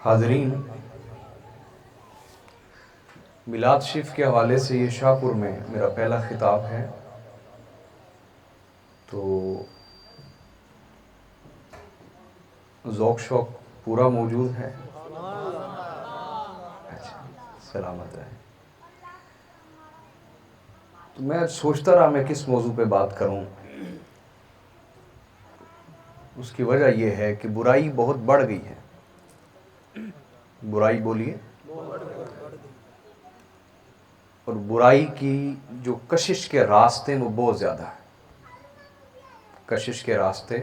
حاضرین، میلاد شریف کے حوالے سے یہ شاہپور میں میرا پہلا خطاب ہے، تو ذوق شوق پورا موجود ہے؟ اچھا، سلامت رہے۔ تو میں سوچتا رہا میں کس موضوع پہ بات کروں۔ اس کی وجہ یہ ہے کہ برائی بہت بڑھ گئی ہے۔ برائی بولیے، اور برائی کی جو کشش کے راستے وہ بہت زیادہ ہے۔ کشش کے راستے،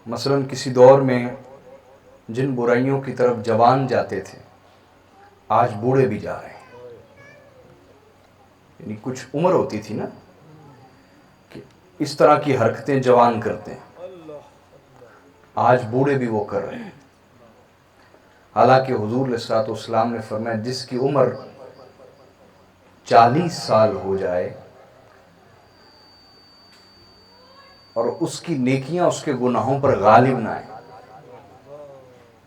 مثلا کسی دور میں جن برائیوں کی طرف جوان جاتے تھے آج بوڑھے بھی جا رہے ہیں۔ یعنی کچھ عمر ہوتی تھی نا کہ اس طرح کی حرکتیں جوان کرتے ہیں، آج بوڑھے بھی وہ کر رہے ہیں۔ حالانکہ حضور علیہ الصلوۃ والسلام نے فرمایا جس کی عمر 40 سال ہو جائے اور اس کی نیکیاں اس کے گناہوں پر غالب نہ آئیں،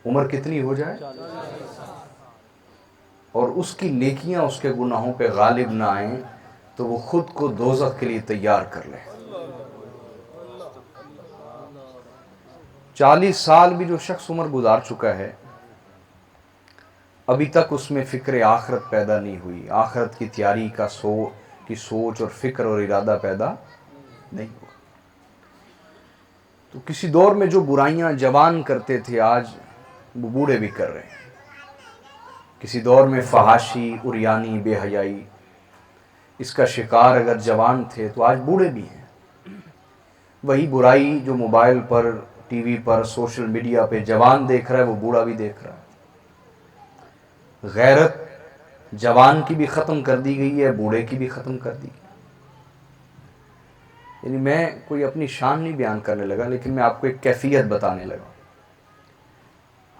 عمر کتنی ہو جائے اور اس کی نیکیاں اس کے گناہوں پہ غالب نہ آئیں، تو وہ خود کو دوزخ کے لیے تیار کر لے۔ 40 سال بھی جو شخص عمر گزار چکا ہے، ابھی تک اس میں فکر آخرت پیدا نہیں ہوئی، آخرت کی تیاری کی سوچ اور فکر اور ارادہ پیدا نہیں ہوا۔ تو کسی دور میں جو برائیاں جوان کرتے تھے آج وہ بوڑھے بھی کر رہے ہیں۔ کسی دور میں فحاشی، عریانی، بے حیائی، اس کا شکار اگر جوان تھے تو آج بوڑھے بھی ہیں۔ وہی برائی جو موبائل پر، ٹی وی پر، سوشل میڈیا پہ جوان دیکھ رہا ہے وہ بوڑھا بھی دیکھ رہا ہے۔ غیرت جوان کی بھی ختم کر دی گئی ہے، بوڑھے کی بھی ختم کر دی گئی۔ یعنی میں کوئی اپنی شان نہیں بیان کرنے لگا، لیکن میں آپ کو ایک کیفیت بتانے لگا۔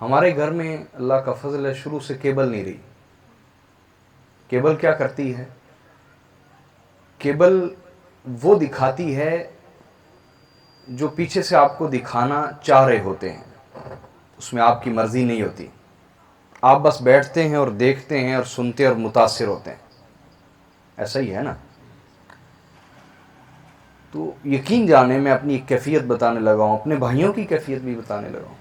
ہمارے گھر میں اللہ کا فضل ہے شروع سے کیبل نہیں رہی۔ کیبل کیا کرتی ہے؟ کیبل وہ دکھاتی ہے جو پیچھے سے آپ کو دکھانا چاہ رہے ہوتے ہیں، اس میں آپ کی مرضی نہیں ہوتی، آپ بس بیٹھتے ہیں اور دیکھتے ہیں اور سنتے اور متاثر ہوتے ہیں۔ ایسا ہی ہے نا؟ تو یقین جانے میں اپنی ایک کیفیت بتانے لگا ہوں، اپنے بھائیوں کی کیفیت بھی بتانے لگا ہوں۔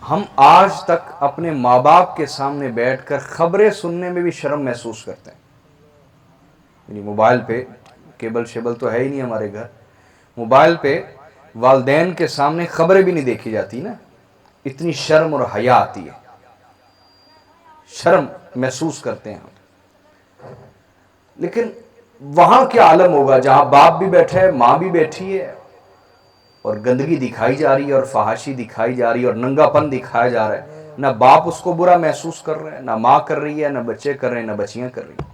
ہم آج تک اپنے ماں باپ کے سامنے بیٹھ کر خبریں سننے میں بھی شرم محسوس کرتے ہیں۔ یعنی موبائل پہ کیبل شیبل تو ہے ہی نہیں ہمارے گھر، موبائل پہ والدین کے سامنے خبریں بھی نہیں دیکھی جاتی نا، اتنی شرم اور حیا آتی ہے، شرم محسوس کرتے ہیں ہم۔ لیکن وہاں کیا عالم ہوگا جہاں باپ بھی بیٹھا ہے، ماں بھی بیٹھی ہے، اور گندگی دکھائی جا رہی ہے اور فحاشی دکھائی جا رہی ہے اور ننگا پن دکھایا جا رہا ہے۔ نہ باپ اس کو برا محسوس کر رہے ہیں، نہ ماں کر رہی ہے، نہ بچے کر رہے ہیں، نہ بچیاں کر رہی ہیں۔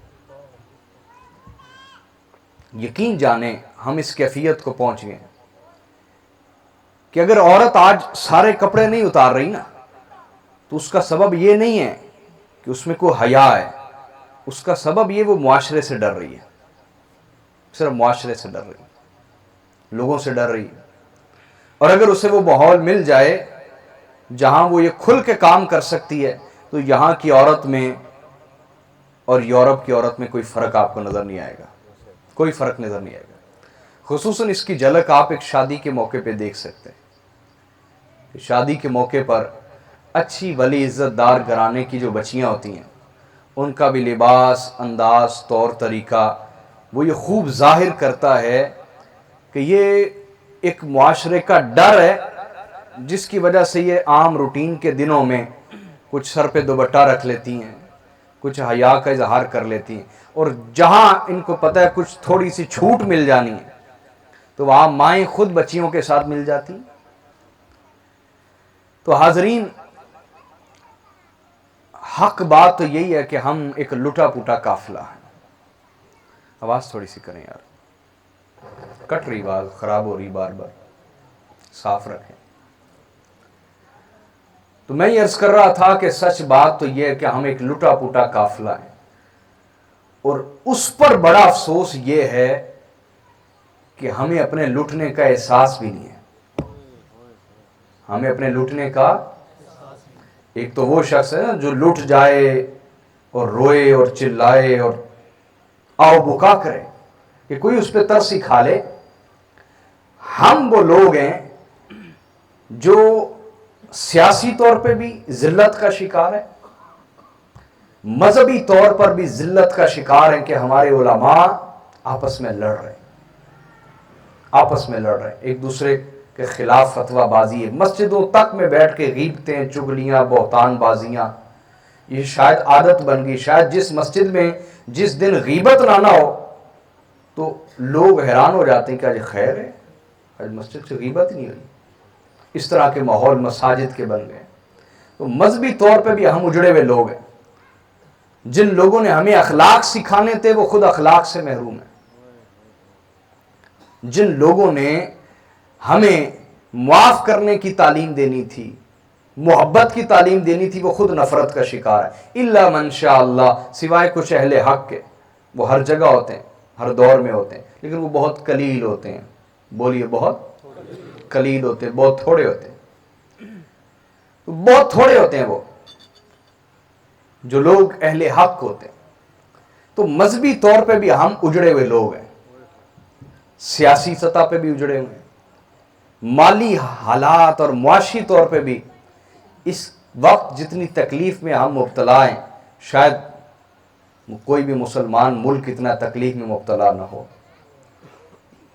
یقین جانیں ہم اس کیفیت کو پہنچ گئے کہ اگر عورت آج سارے کپڑے نہیں اتار رہی نا تو اس کا سبب یہ نہیں ہے کہ اس میں کوئی حیا ہے، اس کا سبب یہ وہ معاشرے سے ڈر رہی ہے، صرف معاشرے سے ڈر رہی ہے، لوگوں سے ڈر رہی ہے۔ اور اگر اسے وہ ماحول مل جائے جہاں وہ یہ کھل کے کام کر سکتی ہے تو یہاں کی عورت میں اور یورپ کی عورت میں کوئی فرق آپ کو نظر نہیں آئے گا، کوئی فرق نظر نہیں آئے گا۔ خصوصاً اس کی جھلک آپ ایک شادی کے موقع پہ دیکھ سکتے ہیں۔ شادی کے موقع پر اچھی ولی عزت دار گھرانے کی جو بچیاں ہوتی ہیں ان کا بھی لباس، انداز، طور طریقہ وہ یہ خوب ظاہر کرتا ہے کہ یہ ایک معاشرے کا ڈر ہے، جس کی وجہ سے یہ عام روٹین کے دنوں میں کچھ سر پہ دوپٹہ رکھ لیتی ہیں، کچھ حیا کا اظہار کر لیتی ہیں، اور جہاں ان کو پتہ ہے کچھ تھوڑی سی چھوٹ مل جانی ہے تو وہاں مائیں خود بچیوں کے ساتھ مل جاتی۔ تو حاضرین، حق بات تو یہی ہے کہ ہم ایک لٹا پٹا قافلہ ہیں۔ آواز تھوڑی سی کریں یار، کٹ رہی آواز، خراب ہو رہی بار بار، صاف رکھیں۔ تو میں یہ عرض کر رہا تھا کہ سچ بات تو یہ ہے کہ ہم ایک لٹا پٹا قافلہ ہیں، اور اس پر بڑا افسوس یہ ہے کہ ہمیں اپنے لٹنے کا احساس بھی نہیں ہے۔ ہمیں اپنے لوٹنے کا، ایک تو وہ شخص ہے نا جو لٹ جائے اور روئے اور چلائے اور آؤ بکا کرے کہ کوئی اس پہ ترس ہی کھا لے. ہم وہ لوگ ہیں جو سیاسی طور پہ بھی ذلت کا شکار ہے، مذہبی طور پر بھی ذلت کا شکار ہیں کہ ہمارے علماء آپس میں لڑ رہے ہیں، ایک دوسرے کے خلاف فتویٰ بازی ہے، مسجدوں تک میں بیٹھ کے غیبتیں، چگلیاں، بہتان بازیاں، یہ شاید عادت بن گئی. شاید جس مسجد میں جس دن غیبت نہ ہو تو لوگ حیران ہو جاتے ہیں کہ آج خیر ہے، آج مسجد سے غیبت نہیں ہوئی. اس طرح کے ماحول مساجد کے بن گئے. تو مذہبی طور پہ بھی ہم اجڑے ہوئے لوگ ہیں. جن لوگوں نے ہمیں اخلاق سکھانے تھے وہ خود اخلاق سے محروم ہیں. جن لوگوں نے ہمیں معاف کرنے کی تعلیم دینی تھی، محبت کی تعلیم دینی تھی، وہ خود نفرت کا شکار ہے. الا من شاء اللہ، سوائے کچھ اہل حق کے. وہ ہر جگہ ہوتے ہیں، ہر دور میں ہوتے ہیں، لیکن وہ بہت قلیل ہوتے ہیں. بولیے، بہت قلیل ہوتے ہیں، بہت تھوڑے ہوتے ہیں. بہت تھوڑے ہوتے ہیں وہ جو لوگ اہل حق ہوتے ہیں. تو مذہبی طور پہ بھی ہم اجڑے ہوئے لوگ ہیں، سیاسی سطح پہ بھی اجڑے ہوئے ہیں، مالی حالات اور معاشی طور پہ بھی اس وقت جتنی تکلیف میں ہم مبتلا ہیں شاید کوئی بھی مسلمان ملک اتنا تکلیف میں مبتلا نہ ہو.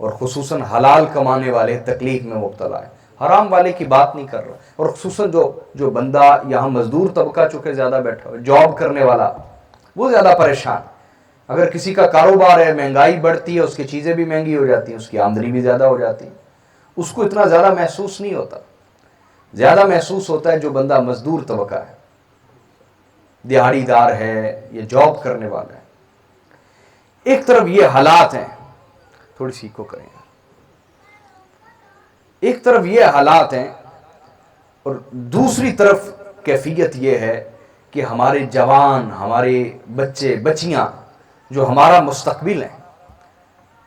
اور خصوصاً حلال کمانے والے تکلیف میں مبتلا ہیں، حرام والے کی بات نہیں کر رہا. اور خصوصاً جو بندہ یہاں مزدور طبقہ چکے زیادہ بیٹھا ہو، جاب کرنے والا، وہ زیادہ پریشان. اگر کسی کا کاروبار ہے، مہنگائی بڑھتی ہے، اس کی چیزیں بھی مہنگی ہو جاتی ہیں، اس کی آمدنی بھی زیادہ ہو جاتی ہے، اس کو اتنا زیادہ محسوس نہیں ہوتا. زیادہ محسوس ہوتا ہے جو بندہ مزدور طبقہ ہے، دیہڑی دار ہے یا جاب کرنے والا ہے. ایک طرف یہ حالات ہیں، تھوڑی سی کو کریں، ایک طرف یہ حالات ہیں اور دوسری طرف کیفیت یہ ہے کہ ہمارے جوان، ہمارے بچے بچیاں جو ہمارا مستقبل ہیں،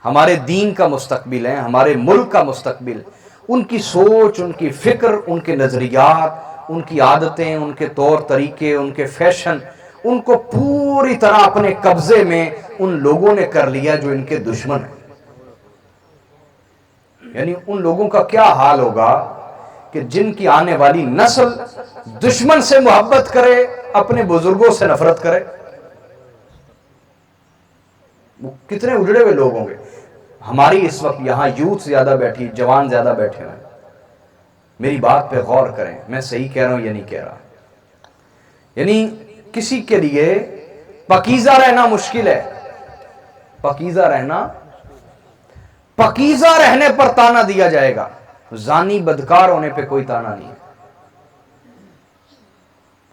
ہمارے دین کا مستقبل ہیں، ہمارے ملک کا مستقبل، ان کی سوچ، ان کی فکر، ان کے نظریات، ان کی عادتیں، ان کے طور طریقے، ان کے فیشن، ان کو پوری طرح اپنے قبضے میں ان لوگوں نے کر لیا جو ان کے دشمن ہیں. یعنی ان لوگوں کا کیا حال ہوگا کہ جن کی آنے والی نسل دشمن سے محبت کرے، اپنے بزرگوں سے نفرت کرے. وہ کتنے اجڑے ہوئے لوگ ہوں گے. ہماری اس وقت یہاں یوتھ زیادہ بیٹھی، جوان زیادہ بیٹھے ہوئے. میری بات پہ غور کریں، میں صحیح کہہ رہا ہوں یا نہیں کہہ رہا. یعنی کسی کے لیے پاکیزہ رہنا مشکل ہے. پاکیزہ رہنے پر تانا دیا جائے گا، زانی بدکار ہونے پہ کوئی تانا نہیں ہے.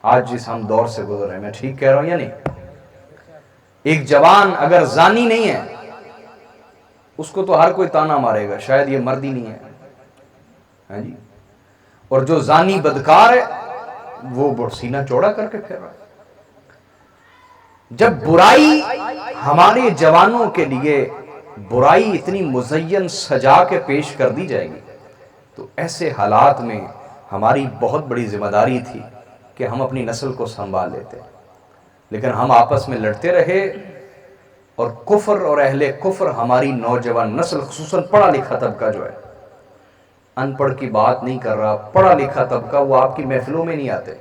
آج جس ہم دور سے گزر رہے ہیں، میں ٹھیک کہہ رہا ہوں یا نہیں؟ ایک جوان اگر زانی نہیں ہے اس کو تو ہر کوئی تانا مارے گا، شاید یہ مرد ہی نہیں ہے. ہاں جی. اور جو زانی بدکار ہے وہ سینہ چوڑا کر کے پھر رہا ہے. جب برائی ہمارے جوانوں کے لیے برائی اتنی مزین سجا کے پیش کر دی جائے گی تو ایسے حالات میں ہماری بہت بڑی ذمہ داری تھی کہ ہم اپنی نسل کو سنبھال لیتے. لیکن ہم آپس میں لڑتے رہے اور کفر اور اہل کفر ہماری نوجوان نسل، خصوصاً پڑھا لکھا طبقہ جو ہے، ان پڑھ کی بات نہیں کر رہا، پڑھا لکھا طبقہ، وہ آپ کی محفلوں میں نہیں آتے.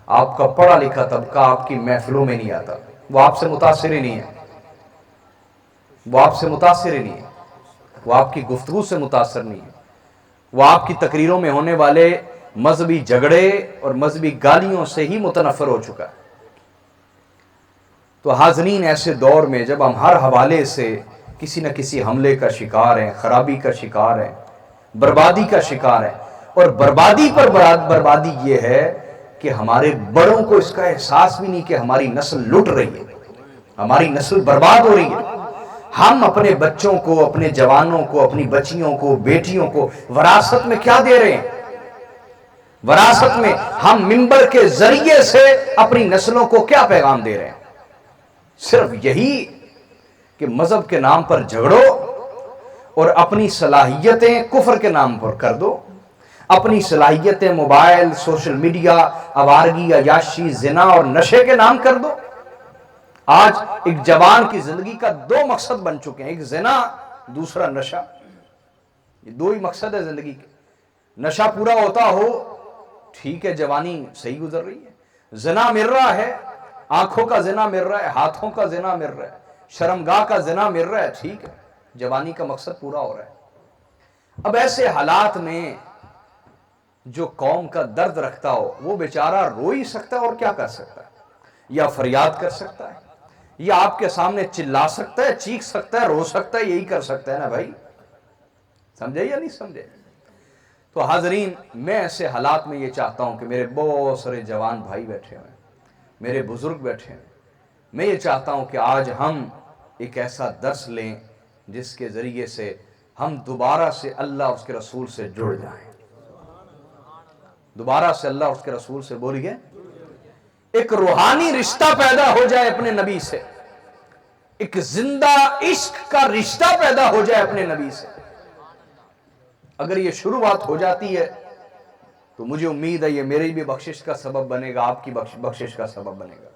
آپ کا پڑھا لکھا طبقہ آپ کی محفلوں میں نہیں آتا، وہ آپ سے متاثر ہی نہیں ہے، وہ آپ کی گفتگو سے متاثر نہیں ہے، وہ آپ کی تقریروں میں ہونے والے مذہبی جھگڑے اور مذہبی گالیوں سے ہی متنفر ہو چکا ہے. تو حاضرین، ایسے دور میں جب ہم ہر حوالے سے کسی نہ کسی حملے کا شکار ہیں، خرابی کا شکار ہیں، بربادی کا شکار ہیں، اور بربادی پر بربادی یہ ہے کہ ہمارے بڑوں کو اس کا احساس بھی نہیں کہ ہماری نسل لٹ رہی ہے، ہماری نسل برباد ہو رہی ہے. ہم اپنے بچوں کو، اپنے جوانوں کو، اپنی بچیوں کو، بیٹیوں کو وراثت میں کیا دے رہے ہیں؟ وراثت میں ہم منبر کے ذریعے سے اپنی نسلوں کو کیا پیغام دے رہے ہیں؟ صرف یہی کہ مذہب کے نام پر جھگڑو اور اپنی صلاحیتیں کفر کے نام پر کر دو، اپنی صلاحیتیں موبائل، سوشل میڈیا، آوارگی، عیاشی، زنا اور نشے کے نام کر دو۔ آج ایک جوان کی زندگی کا دو مقصد بن چکے ہیں، ایک زنا، دوسرا نشہ۔ یہ دو ہی مقصد ہے زندگی کے۔ نشہ پورا ہوتا ہو ٹھیک ہے، جوانی صحیح گزر رہی ہے۔ زنا مل رہا ہے، آنکھوں کا زنا مل رہا ہے، ہاتھوں کا زنا مل رہا ہے، شرمگاہ کا زنا مل رہا ہے، ٹھیک ہے، جوانی کا مقصد پورا ہو رہا ہے۔ اب ایسے حالات میں جو قوم کا درد رکھتا ہو وہ بیچارہ رو ہی سکتا ہے، اور کیا کر سکتا ہے؟ یا فریاد کر سکتا ہے، یا آپ کے سامنے چلا سکتا ہے، چیخ سکتا ہے، رو سکتا ہے، یہی کر سکتا ہے نا بھائی؟ سمجھے یا نہیں سمجھے؟ تو حاضرین، میں ایسے حالات میں یہ چاہتا ہوں کہ میرے بہت سارے جوان بھائی بیٹھے ہوئے ہیں، میرے بزرگ بیٹھے ہیں، میں یہ چاہتا ہوں کہ آج ہم ایک ایسا درس لیں جس کے ذریعے سے ہم دوبارہ سے اللہ اس کے رسول سے جڑ جائیں، دوبارہ سے اللہ اس کے رسول سے بولیے، ایک روحانی رشتہ پیدا ہو جائے اپنے نبی سے، ایک زندہ عشق کا رشتہ پیدا ہو جائے اپنے نبی سے۔ اگر یہ شروعات ہو جاتی ہے تو مجھے امید ہے یہ میری بھی بخشش کا سبب بنے گا، آپ کی بخشش کا سبب بنے گا۔